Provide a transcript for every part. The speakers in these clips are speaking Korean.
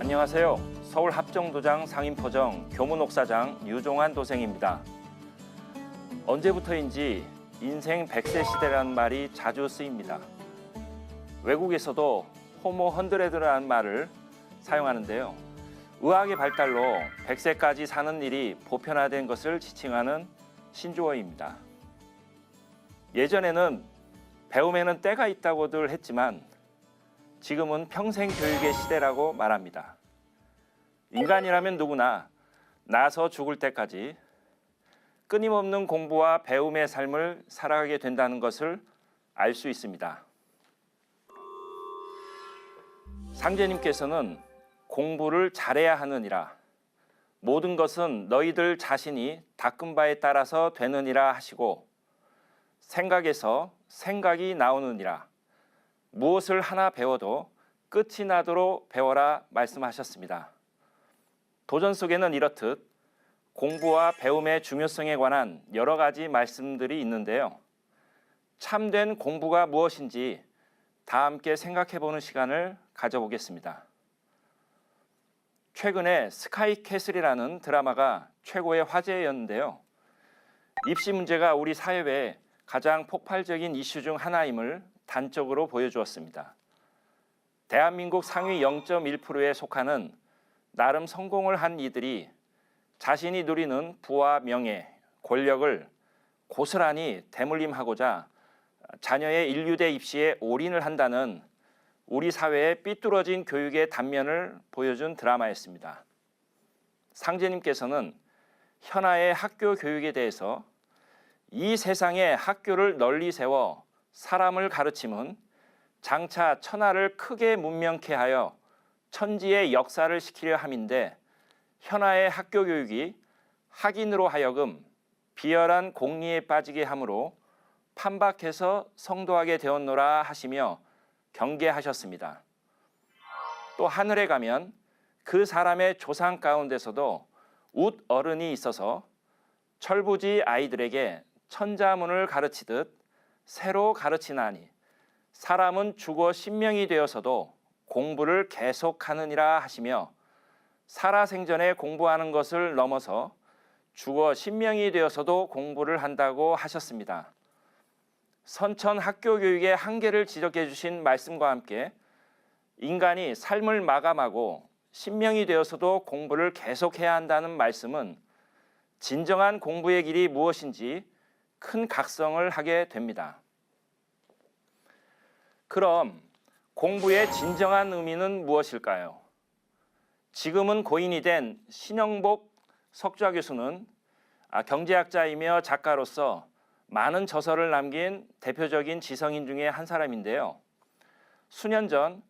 안녕하세요. 서울합정도장 상인포정 교문옥사장 유종환 도생입니다. 언제부터인지 인생 100세 시대라는 말이 자주 쓰입니다. 외국에서도 호모 헌드레드라는 말을 사용하는데요. 의학의 발달로 100세까지 사는 일이 보편화된 것을 지칭하는 신조어입니다. 예전에는 배움에는 때가 있다고들 했지만 지금은 평생 교육의 시대라고 말합니다. 인간이라면 누구나 나서 죽을 때까지 끊임없는 공부와 배움의 삶을 살아가게 된다는 것을 알 수 있습니다. 상제님께서는 공부를 잘해야 하느니라, 모든 것은 너희들 자신이 닦은 바에 따라서 되느니라 하시고, 생각에서 생각이 나오느니라, 무엇을 하나 배워도 끝이 나도록 배워라 말씀하셨습니다. 도전 속에는 이렇듯 공부와 배움의 중요성에 관한 여러 가지 말씀들이 있는데요. 참된 공부가 무엇인지 다 함께 생각해보는 시간을 가져보겠습니다. 최근에 스카이캐슬이라는 드라마가 최고의 화제였는데요. 입시 문제가 우리 사회의 가장 폭발적인 이슈 중 하나임을 단적으로 보여주었습니다. 대한민국 상위 0.1%에 속하는 나름 성공을 한 이들이 자신이 누리는 부와 명예, 권력을 고스란히 대물림하고자 자녀의 인류대 입시에 올인을 한다는 우리 사회의 삐뚤어진 교육의 단면을 보여준 드라마였습니다. 상제님께서는 현아의 학교 교육에 대해서 이 세상에 학교를 널리 세워 사람을 가르침은 장차 천하를 크게 문명케 하여 천지의 역사를 시키려 함인데, 현아의 학교 교육이 학인으로 하여금 비열한 공리에 빠지게 함으로 판박해서 성도하게 되었노라 하시며 경계하셨습니다. 또 하늘에 가면 그 사람의 조상 가운데서도 웃 어른이 있어서 철부지 아이들에게 천자문을 가르치듯 새로 가르치나니 사람은 죽어 신명이 되어서도 공부를 계속하느니라 하시며, 살아생전에 공부하는 것을 넘어서 죽어 신명이 되어서도 공부를 한다고 하셨습니다. 선천 학교 교육의 한계를 지적해 주신 말씀과 함께 인간이 삶을 마감하고 신명이 되어서도 공부를 계속해야 한다는 말씀은 진정한 공부의 길이 무엇인지 큰 각성을 하게 됩니다. 그럼 공부의 진정한 의미는 무엇일까요? 지금은 고인이 된 신영복 석좌 교수는 경제학자이며 작가로서 많은 저서를 남긴 대표적인 지성인 중에 한 사람인데요. 수년 전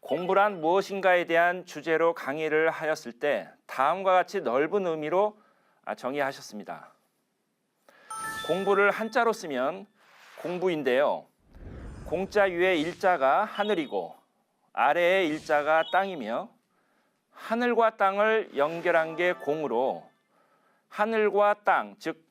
공부란 무엇인가에 대한 주제로 강의를 하였을 때 다음과 같이 넓은 의미로 정의하셨습니다. 공부를 한자로 쓰면 공부인데요. 공자 위의 일자가 하늘이고 아래의 일자가 땅이며, 하늘과 땅을 연결한 게 공으로 하늘과 땅, 즉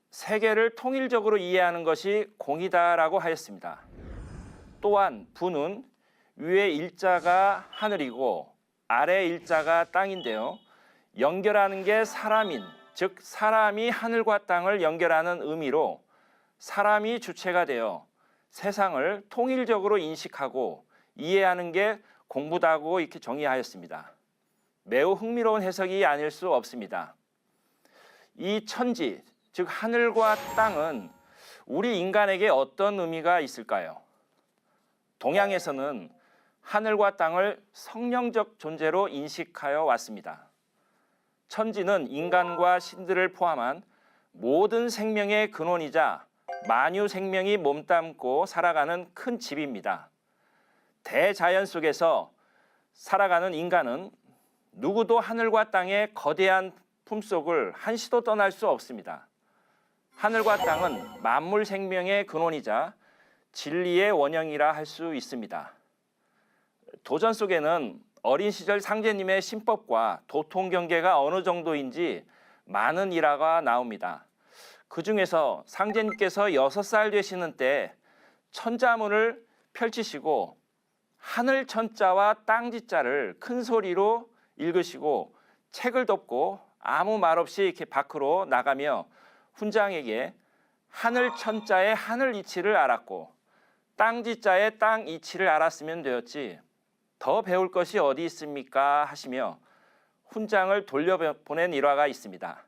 세계를 통일적으로 이해하는 것이 공이다라고 하였습니다. 또한 부는 위의 일자가 하늘이고 아래의 일자가 땅인데요. 연결하는 게 사람인, 즉 사람이 하늘과 땅을 연결하는 의미로 사람이 주체가 되어 세상을 통일적으로 인식하고 이해하는 게 공부다고 이렇게 정의하였습니다. 매우 흥미로운 해석이 아닐 수 없습니다. 이 천지, 즉 하늘과 땅은 우리 인간에게 어떤 의미가 있을까요? 동양에서는 하늘과 땅을 성령적 존재로 인식하여 왔습니다. 천지는 인간과 신들을 포함한 모든 생명의 근원이자 만유 생명이 몸담고 살아가는 큰 집입니다. 대자연 속에서 살아가는 인간은 누구도 하늘과 땅의 거대한 품속을 한시도 떠날 수 없습니다. 하늘과 땅은 만물 생명의 근원이자 진리의 원형이라 할 수 있습니다. 도전 속에는 어린 시절 상제님의 신법과 도통 경계가 어느 정도인지 많은 일화가 나옵니다. 그 중에서 상제님께서 6살 되시는 때 천자문을 펼치시고 하늘 천자와 땅 지자를 큰 소리로 읽으시고 책을 덮고 아무 말 없이 이렇게 밖으로 나가며 훈장에게 하늘 천자의 하늘 이치를 알았고 땅지자의 땅 이치를 알았으면 되었지 더 배울 것이 어디 있습니까 하시며 훈장을 돌려보낸 일화가 있습니다.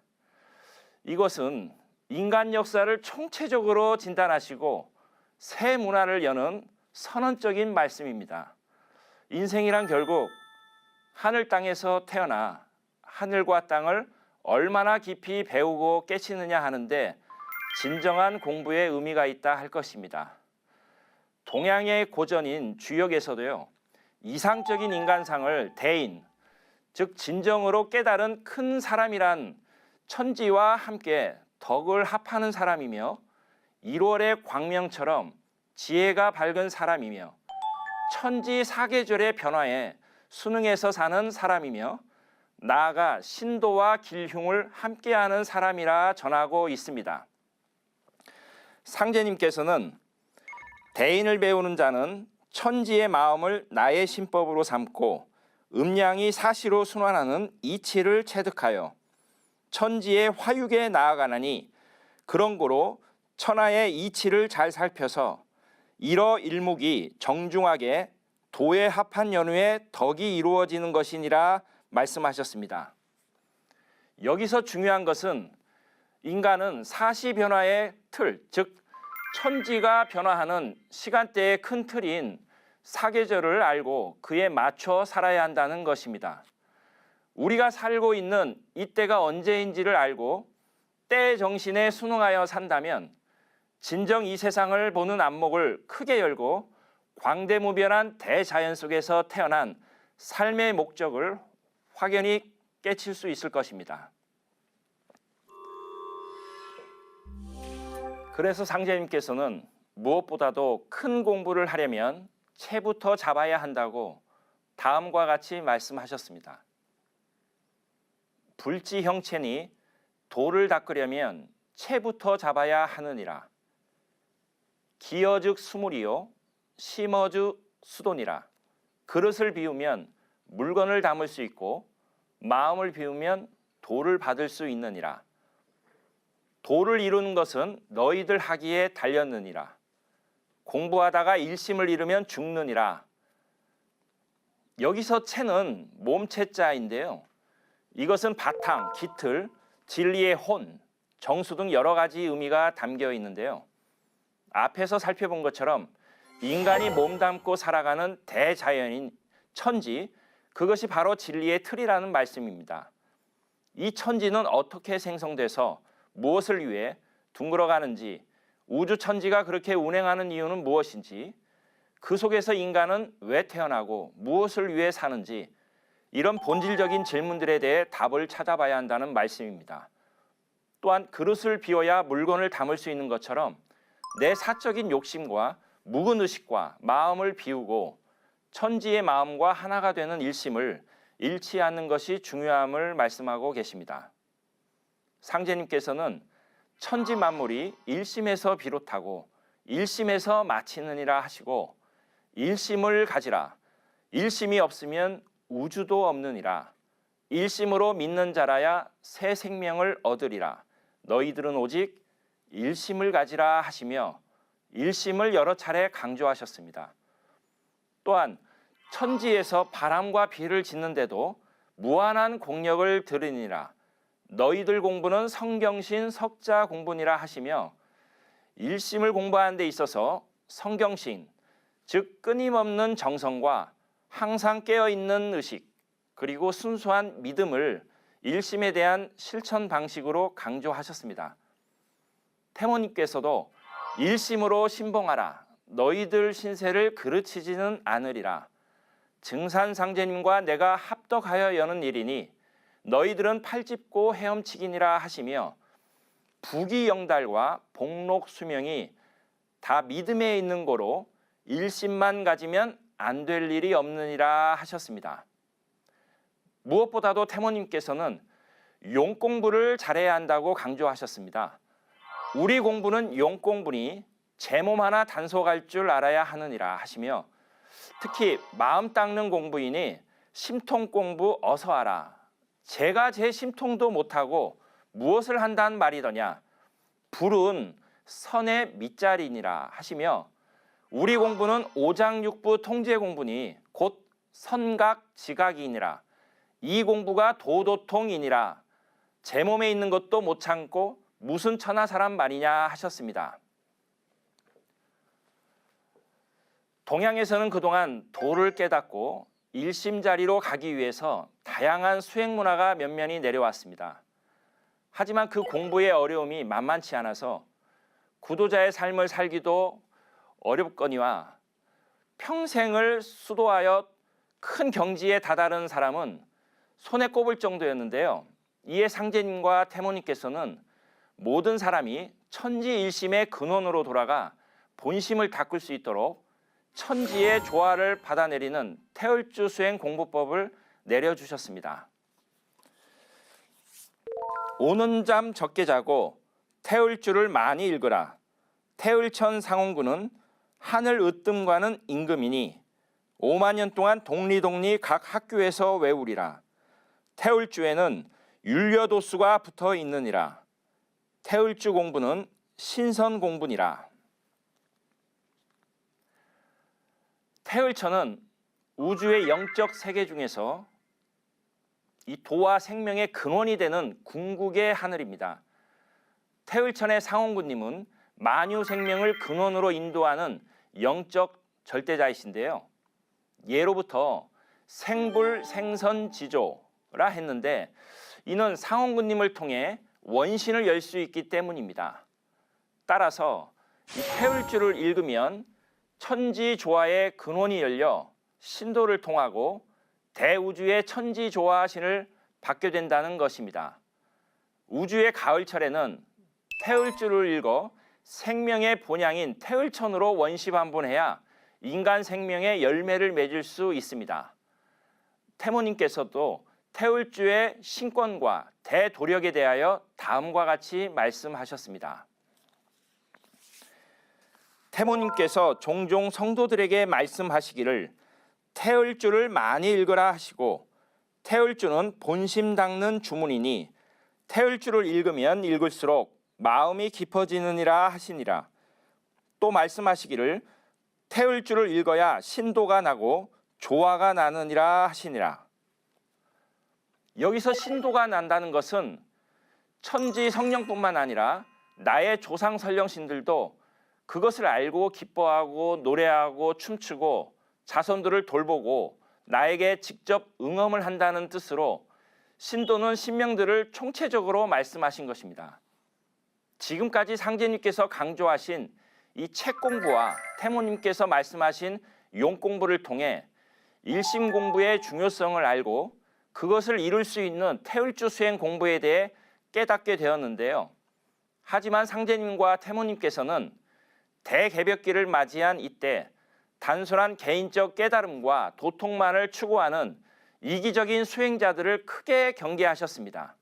이것은 인간 역사를 총체적으로 진단하시고 새 문화를 여는 선언적인 말씀입니다. 인생이란 결국 하늘 땅에서 태어나 하늘과 땅을 얼마나 깊이 배우고 깨치느냐 하는데 진정한 공부의 의미가 있다 할 것입니다. 동양의 고전인 주역에서도요, 이상적인 인간상을 대인, 즉 진정으로 깨달은 큰 사람이란 천지와 함께 덕을 합하는 사람이며 1월의 광명처럼 지혜가 밝은 사람이며 천지 사계절의 변화에 순응해서 사는 사람이며 나아가 신도와 길흉을 함께하는 사람이라 전하고 있습니다. 상제님께서는 대인을 배우는 자는 천지의 마음을 나의 신법으로 삼고 음양이 사시로 순환하는 이치를 체득하여 천지의 화육에 나아가나니 그런 고로 천하의 이치를 잘 살펴서 일어일목이 정중하게 도에 합한 연후에 덕이 이루어지는 것이니라 말씀하셨습니다. 여기서 중요한 것은 인간은 사시 변화의 틀, 즉 천지가 변화하는 시간대의 큰 틀인 사계절을 알고 그에 맞춰 살아야 한다는 것입니다. 우리가 살고 있는 이때가 언제인지를 알고 때 정신에 순응하여 산다면 진정 이 세상을 보는 안목을 크게 열고 광대무변한 대자연 속에서 태어난 삶의 목적을 확연히 깨칠 수 있을 것입니다. 그래서 상제님께서는 무엇보다도 큰 공부를 하려면 채부터 잡아야 한다고 다음과 같이 말씀하셨습니다. 불지 형체니 돌을 닦으려면 채부터 잡아야 하느니라. 기어즉 수물이요 심어즉 수돈이라. 그릇을 비우면 물건을 담을 수 있고 마음을 비우면 돌을 받을 수 있느니라. 도를 이루는 것은 너희들 하기에 달렸느니라. 공부하다가 일심을 잃으면 죽느니라. 여기서 채는 몸채자인데요. 이것은 바탕, 깃틀, 진리의 혼, 정수 등 여러 가지 의미가 담겨 있는데요. 앞에서 살펴본 것처럼 인간이 몸담고 살아가는 대자연인 천지, 그것이 바로 진리의 틀이라는 말씀입니다. 이 천지는 어떻게 생성돼서 무엇을 위해 둥글어가는지, 우주 천지가 그렇게 운행하는 이유는 무엇인지, 그 속에서 인간은 왜 태어나고 무엇을 위해 사는지, 이런 본질적인 질문들에 대해 답을 찾아봐야 한다는 말씀입니다. 또한 그릇을 비워야 물건을 담을 수 있는 것처럼 내 사적인 욕심과 묵은 의식과 마음을 비우고 천지의 마음과 하나가 되는 일심을 잃지 않는 것이 중요함을 말씀하고 계십니다. 상제님께서는 천지 만물이 일심에서 비롯하고 일심에서 마치느니라 하시고 일심을 가지라. 일심이 없으면 우주도 없느니라. 일심으로 믿는 자라야 새 생명을 얻으리라. 너희들은 오직 일심을 가지라 하시며 일심을 여러 차례 강조하셨습니다. 또한 천지에서 바람과 비를 짓는데도 무한한 공력을 들으니라. 너희들 공부는 성경신 석자 공부니라 하시며 일심을 공부하는 데 있어서 성경신, 즉 끊임없는 정성과 항상 깨어있는 의식, 그리고 순수한 믿음을 일심에 대한 실천 방식으로 강조하셨습니다. 태모님께서도 일심으로 신봉하라. 너희들 신세를 그르치지는 않으리라. 증산상제님과 내가 합덕하여 여는 일이니 너희들은 팔짚고 헤엄치기니라 하시며 부귀영달과 복록수명이 다 믿음에 있는 고로 일심만 가지면 안 될 일이 없느니라 하셨습니다. 무엇보다도 태모님께서는 용공부를 잘해야 한다고 강조하셨습니다. 우리 공부는 용공부니 제 몸 하나 단속할 줄 알아야 하느니라 하시며 특히 마음 닦는 공부이니 심통 공부 어서 하라. 제가 제 심통도 못하고 무엇을 한다는 말이더냐. 불은 선의 밑자리니라 하시며 우리 공부는 오장육부 통제 공부니 곧 선각지각이니라. 이 공부가 도도통이니라. 제 몸에 있는 것도 못 참고 무슨 천하 사람 말이냐 하셨습니다. 동양에서는 그동안 도를 깨닫고 일심자리로 가기 위해서 다양한 수행 문화가 면면히 내려왔습니다. 하지만 그 공부의 어려움이 만만치 않아서 구도자의 삶을 살기도 어렵거니와 평생을 수도하여 큰 경지에 다다른 사람은 손에 꼽을 정도였는데요. 이에 상제님과 태모님께서는 모든 사람이 천지일심의 근원으로 돌아가 본심을 닦을 수 있도록 천지의 조화를 받아내리는 태을주 수행 공부법을 내려주셨습니다. 오는 잠 적게 자고 태을주를 많이 읽으라. 태을천 상홍구는 하늘 으뜸과는 임금이니 5만 년 동안 동리동리 각 학교에서 외우리라. 태을주에는 율려도수가 붙어 있느니라. 태을주 공부는 신선 공부니라. 태을천은 우주의 영적 세계 중에서 이 도와 생명의 근원이 되는 궁극의 하늘입니다. 태을천의 상홍구님은 만유 생명을 근원으로 인도하는 영적 절대자이신데요. 예로부터 생불 생선지조라 했는데 이는 상홍구님을 통해 원신을 열 수 있기 때문입니다. 따라서 이 태을주를 읽으면 천지조화의 근원이 열려 신도를 통하고 대우주의 천지조화신을 받게 된다는 것입니다. 우주의 가을철에는 태을주를 읽어 생명의 본향인 태을천으로 원시반분해야 인간 생명의 열매를 맺을 수 있습니다. 태모님께서도 태을주의 신권과 대도력에 대하여 다음과 같이 말씀하셨습니다. 태모님께서 종종 성도들에게 말씀하시기를 태을주를 많이 읽으라 하시고 태을주는 본심 닦는 주문이니 태을주를 읽으면 읽을수록 마음이 깊어지느니라 하시니라. 또 말씀하시기를 태을주를 읽어야 신도가 나고 조화가 나느니라 하시니라. 여기서 신도가 난다는 것은 천지 성령뿐만 아니라 나의 조상 선령신들도 그것을 알고 기뻐하고 노래하고 춤추고 자손들을 돌보고 나에게 직접 응엄을 한다는 뜻으로 신도는 신명들을 총체적으로 말씀하신 것입니다. 지금까지 상제님께서 강조하신 이 책 공부와 태모님께서 말씀하신 용 공부를 통해 일심 공부의 중요성을 알고 그것을 이룰 수 있는 태을주 수행 공부에 대해 깨닫게 되었는데요. 하지만 상제님과 태모님께서는 대개벽기를 맞이한 이때 단순한 개인적 깨달음과 도통만을 추구하는 이기적인 수행자들을 크게 경계하셨습니다.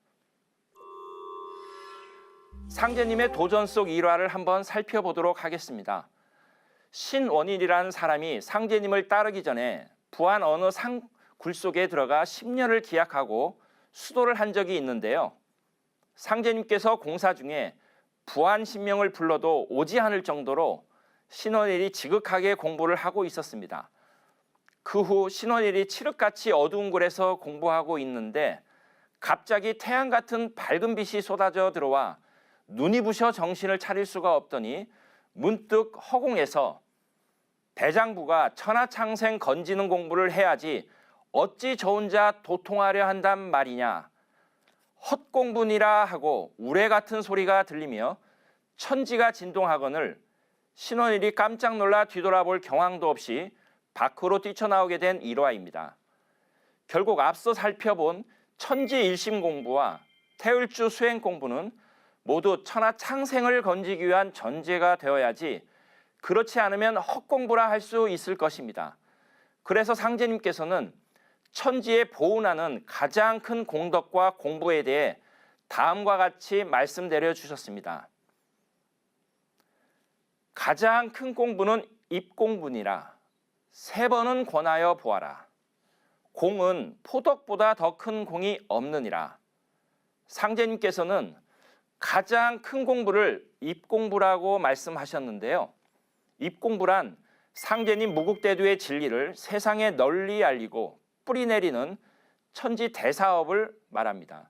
상제님의 도전 속 일화를 한번 살펴보도록 하겠습니다. 신원일이라는 사람이 상제님을 따르기 전에 부안 어느 산굴 속에 들어가 10년을 기약하고 수도를 한 적이 있는데요. 상제님께서 공사 중에 부안 신명을 불러도 오지 않을 정도로 신원일이 지극하게 공부를 하고 있었습니다. 그 후 신원일이 칠흑같이 어두운 굴에서 공부하고 있는데 갑자기 태양 같은 밝은 빛이 쏟아져 들어와 눈이 부셔 정신을 차릴 수가 없더니 문득 허공에서 대장부가 천하창생 건지는 공부를 해야지 어찌 저 혼자 도통하려 한단 말이냐. 헛공분이라 하고 우레 같은 소리가 들리며 천지가 진동하거늘 신원일이 깜짝 놀라 뒤돌아볼 경황도 없이 밖으로 뛰쳐나오게 된 일화입니다. 결국 앞서 살펴본 천지일심 공부와 태을주 수행 공부는 모두 천하창생을 건지기 위한 전제가 되어야지 그렇지 않으면 헛공부라 할 수 있을 것입니다. 그래서 상제님께서는 천지에 보은하는 가장 큰 공덕과 공부에 대해 다음과 같이 말씀드려 주셨습니다. 가장 큰 공부는 입공분이라 3번은 권하여 보아라. 공은 포덕보다 더 큰 공이 없느니라. 상제님께서는 가장 큰 공부를 입공부라고 말씀하셨는데요. 입공부란 상제님 무국대두의 진리를 세상에 널리 알리고 뿌리내리는 천지대사업을 말합니다.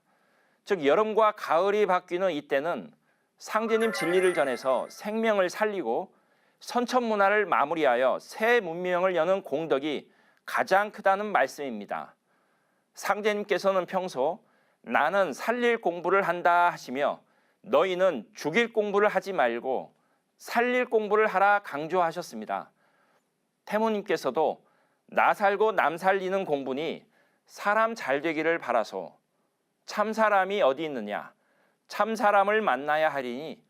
즉 여름과 가을이 바뀌는 이때는 상제님 진리를 전해서 생명을 살리고 선천문화를 마무리하여 새 문명을 여는 공덕이 가장 크다는 말씀입니다. 상제님께서는 평소 나는 살릴 공부를 한다 하시며 너희는 죽일 공부를 하지 말고 살릴 공부를 하라 강조하셨습니다. 태모님께서도 나 살고 남 살리는 공부니 사람 잘 되기를 바라소. 참 사람이 어디 있느냐? 참 사람을 만나야 하리니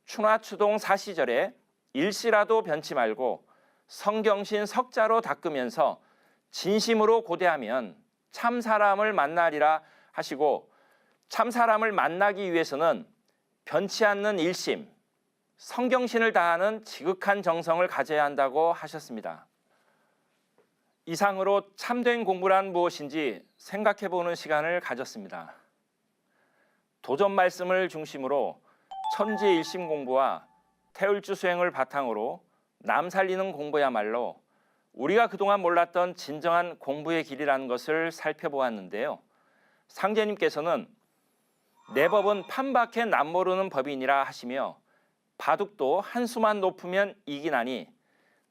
추나추동 사시절에 일시라도 변치 말고 성경신 석자로 닦으면서 진심으로 고대하면 참 사람을 만나리라 하시고 참 사람을 만나기 위해서는 변치 않는 일심, 성경신을 다하는 지극한 정성을 가져야 한다고 하셨습니다. 이상으로 참된 공부란 무엇인지 생각해보는 시간을 가졌습니다. 도전 말씀을 중심으로 천지일심 공부와 태울주 수행을 바탕으로 남 살리는 공부야말로 우리가 그동안 몰랐던 진정한 공부의 길이라는 것을 살펴보았는데요. 상제님께서는 내 법은 판밖에 남 모르는 법이니라 하시며 바둑도 한 수만 높으면 이기나니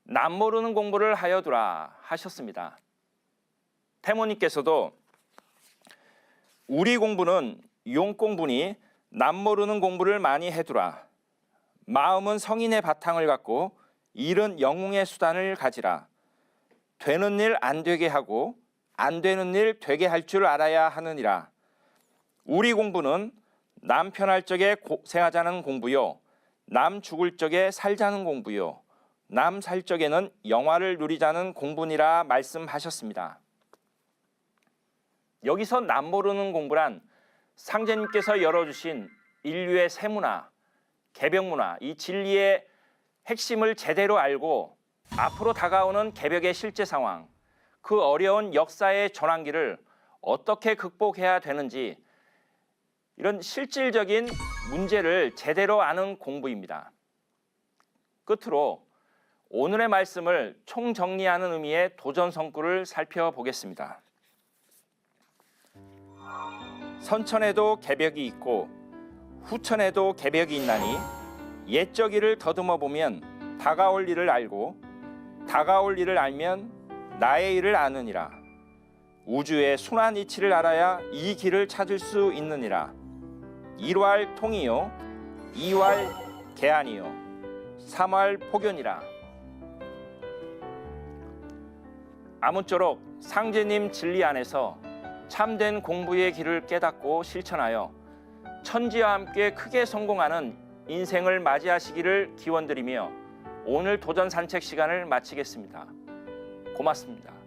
남 모르는 공부를 하여 두라 하셨습니다. 태모님께서도 우리 공부는 용공부니 남 모르는 공부를 많이 해두라. 마음은 성인의 바탕을 갖고 일은 영웅의 수단을 가지라. 되는 일 안 되게 하고 안 되는 일 되게 할 줄 알아야 하느니라. 우리 공부는 남 편할 적에 고생하자는 공부요. 남 죽을 적에 살자는 공부요. 남 살 적에는 영화를 누리자는 공부니라 말씀하셨습니다. 여기서 남 모르는 공부란 상제님께서 열어주신 인류의 세문화, 개벽문화, 이 진리의 핵심을 제대로 알고 앞으로 다가오는 개벽의 실제 상황, 그 어려운 역사의 전환기를 어떻게 극복해야 되는지 이런 실질적인 문제를 제대로 아는 공부입니다. 끝으로 오늘의 말씀을 총정리하는 의미의 도전성구를 살펴보겠습니다. 선천에도 개벽이 있고 후천에도 개벽이 있나니 옛적 일을 더듬어 보면 다가올 일을 알고 다가올 일을 알면 나의 일을 아느니라. 우주의 순환 이치를 알아야 이 길을 찾을 수 있느니라. 일활 통이요, 이활 개안이요, 삼활 포견이라. 아무쪼록 상제님 진리 안에서 참된 공부의 길을 깨닫고 실천하여 천지와 함께 크게 성공하는 인생을 맞이하시기를 기원드리며 오늘 도전 산책 시간을 마치겠습니다. 고맙습니다.